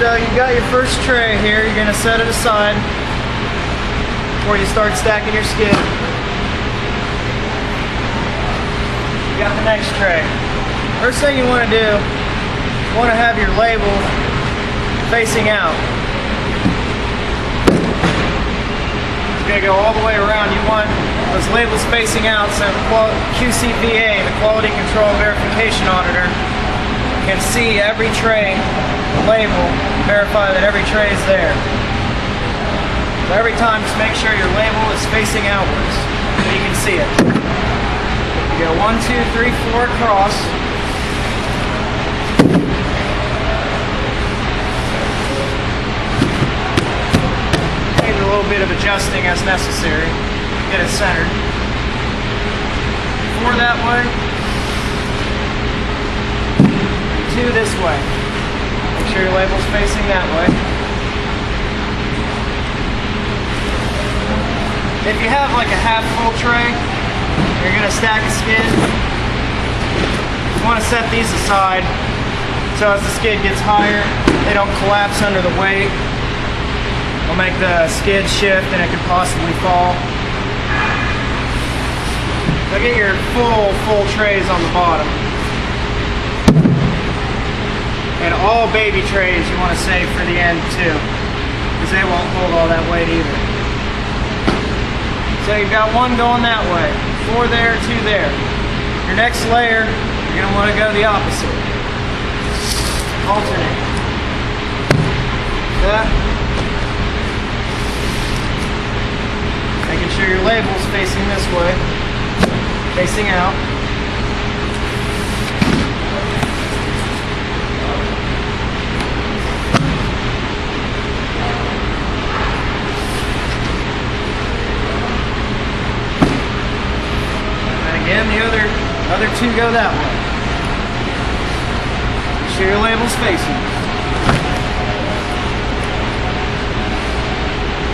So you got your first tray here, you're gonna set it aside before you start stacking your skid. You got the next tray. First thing you wanna do, you wanna have your label facing out. It's gonna go all the way around. You want those labels facing out so the QCVA, the Quality Control Verification Auditor, can see every tray label, verify that every tray is there. So every time, just make sure your label is facing outwards so you can see it. You go 1, 2, 3, 4 across. Maybe a little bit of adjusting as necessary. Get it centered. 4 that way. 2 this way. Make sure your label's facing that way. If you have like a half full tray, you're gonna stack a skid. You wanna set these aside so as the skid gets higher, they don't collapse under the weight. It'll make the skid shift and it could possibly fall. So get your full trays on the bottom. And all baby trays you want to save for the end too, because they won't hold all that weight either. So you've got 1 going that way, 4 there, 2 there. Your next layer, you're going to want to go the opposite. Alternate. That. Making sure your label's facing this way, facing out. And the other 2 go that way. Make sure your label's facing.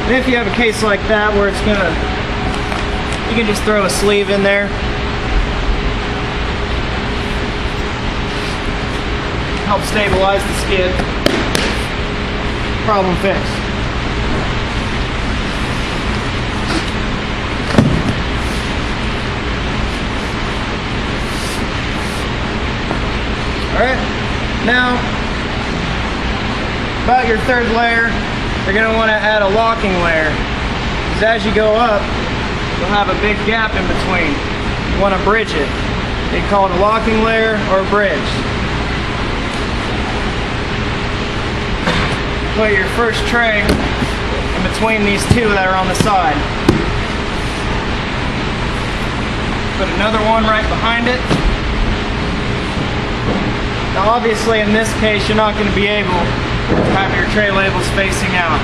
And if you have a case like that where it's gonna, you can just throw a sleeve in there. Help stabilize the skid. Problem fixed. Alright, now about your 3rd layer, you're going to want to add a locking layer, because as you go up, you'll have a big gap in between. You want to bridge it. They call it a locking layer or a bridge. Put your first tray in between these 2 that are on the side. Put another one right behind it. Now obviously in this case you're not going to be able to have your tray labels facing out,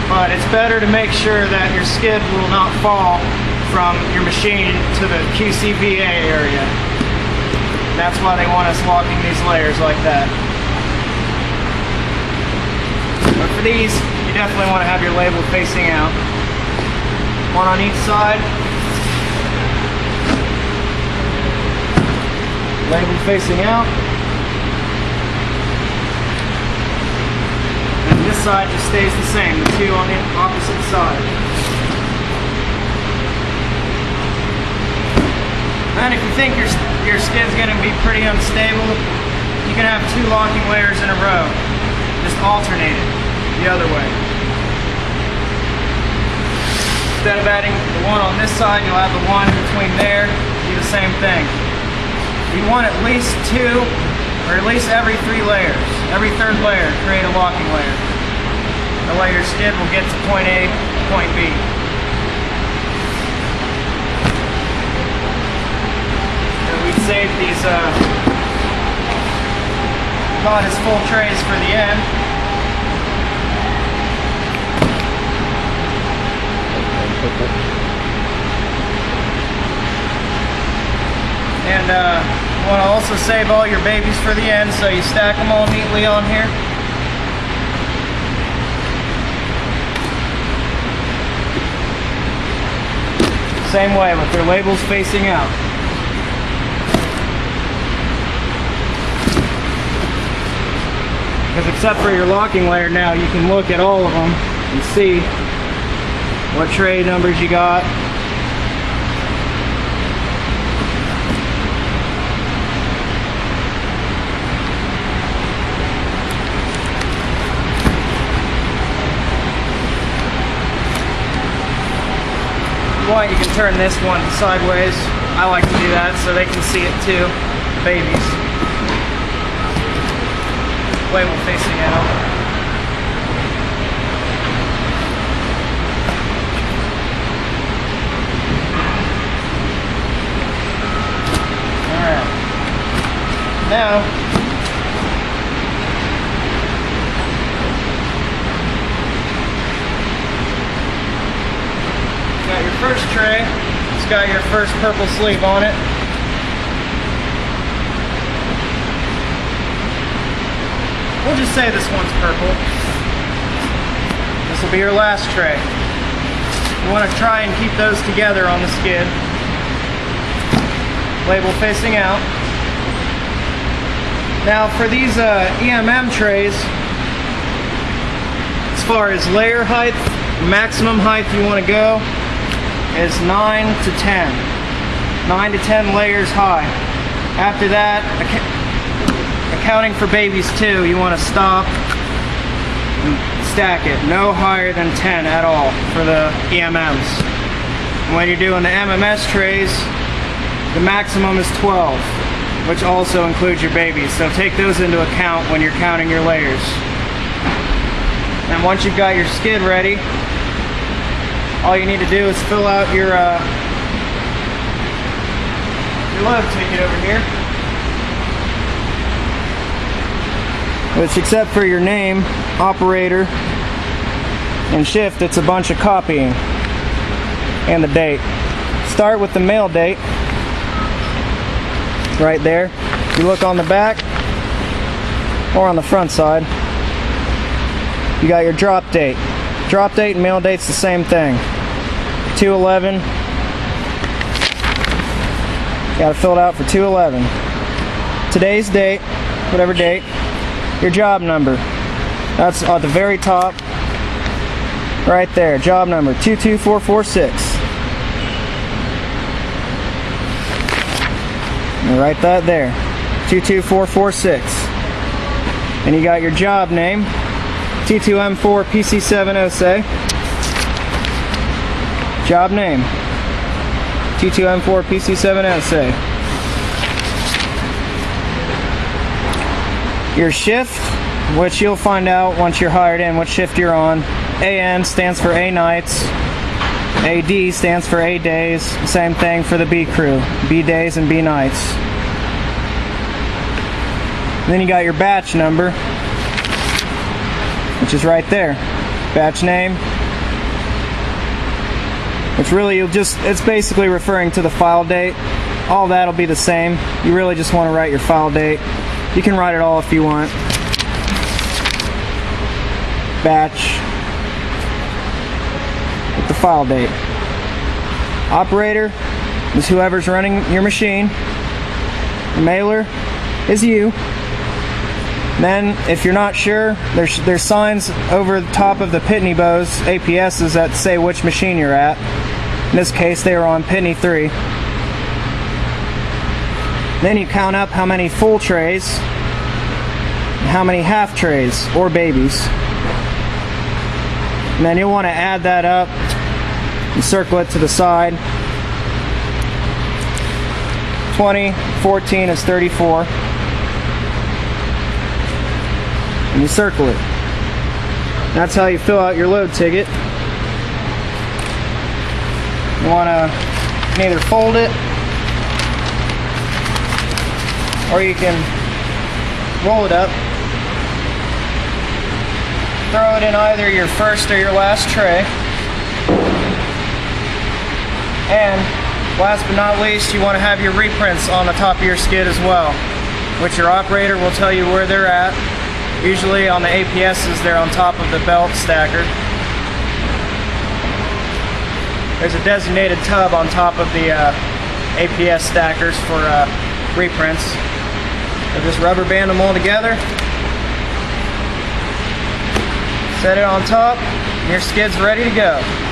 but it's better to make sure that your skid will not fall from your machine to the QCVA area. And that's why they want us locking these layers like that. But for these, you definitely want to have your label facing out. 1 on each side. Label facing out. This side just stays the same, the 2 on the opposite side. Then if you think your skid's going to be pretty unstable, you can have 2 locking layers in a row. Just alternate it the other way. Instead of adding the 1 on this side, you'll have the 1 between there, do the same thing. You want at least 2, or at least every 3 layers. Every 3rd layer, create a locking layer. That way your skid will get to point A, point B. And we'd save these not as full trays for the end. And you want to also save all your babies for the end, so you stack them all neatly on here. Same way with their labels facing out. because except for your locking layer now, you can look at all of them and see what tray numbers you got. If you want, you can turn this one sideways. I like to do that so they can see it too, the babies. Label facing out. Alright. Now, got your first tray. It's got your first purple sleeve on it. We'll just say this one's purple. This will be your last tray. You want to try and keep those together on the skid. Label facing out. Now for these EMM trays, as far as layer height, maximum height you want to go is 9 to 10. 9 to 10 layers high. After that, accounting for babies too, you want to stop and stack it. No higher than 10 at all for the EMMs. And when you're doing the MMS trays, the maximum is 12, which also includes your babies. So take those into account when you're counting your layers. And once you've got your skid ready, all you need to do is fill out your load ticket over here. Which, except for your name, operator, and shift, it's a bunch of copying. And the date. Start with the mail date. Right there. You look on the back or on the front side. You got your drop date. Drop date and mail date's the same thing. 2/11. Got to fill it out for 2/11. Today's date, whatever date. Your job number. That's at the very top. Right there. Job number 22446. And write that there. 22446. And you got your job name. T2M4 PC7 say. Job name. T2M4 PC7 say. Your shift, which you'll find out once you're hired in what shift you're on. AN stands for A nights. AD stands for A days. Same thing for the B crew. B days and B nights. And then you got your batch number, which is right there. Batch name. Which really it's basically referring to the file date. All that'll be the same. You really just want to write your file date. You can write it all if you want. Batch with the file date. Operator is whoever's running your machine. The mailer is you. Then, if you're not sure, there's signs over the top of the Pitney Bowes APSs that say which machine you're at. In this case, they were on Pitney 3. Then you count up how many full trays and how many half trays or babies. And then you'll want to add that up and circle it to the side. 20, 14 is 34. And you circle it. That's how you fill out your load ticket. You want to either fold it, or you can roll it up, throw it in either your first or your last tray, and last but not least, you want to have your reprints on the top of your skid as well, which your operator will tell you where they're at. Usually on the APSs, they're on top of the belt stacker. There's a designated tub on top of the APS stackers for reprints. So just rubber band them all together. Set it on top, and your skid's ready to go.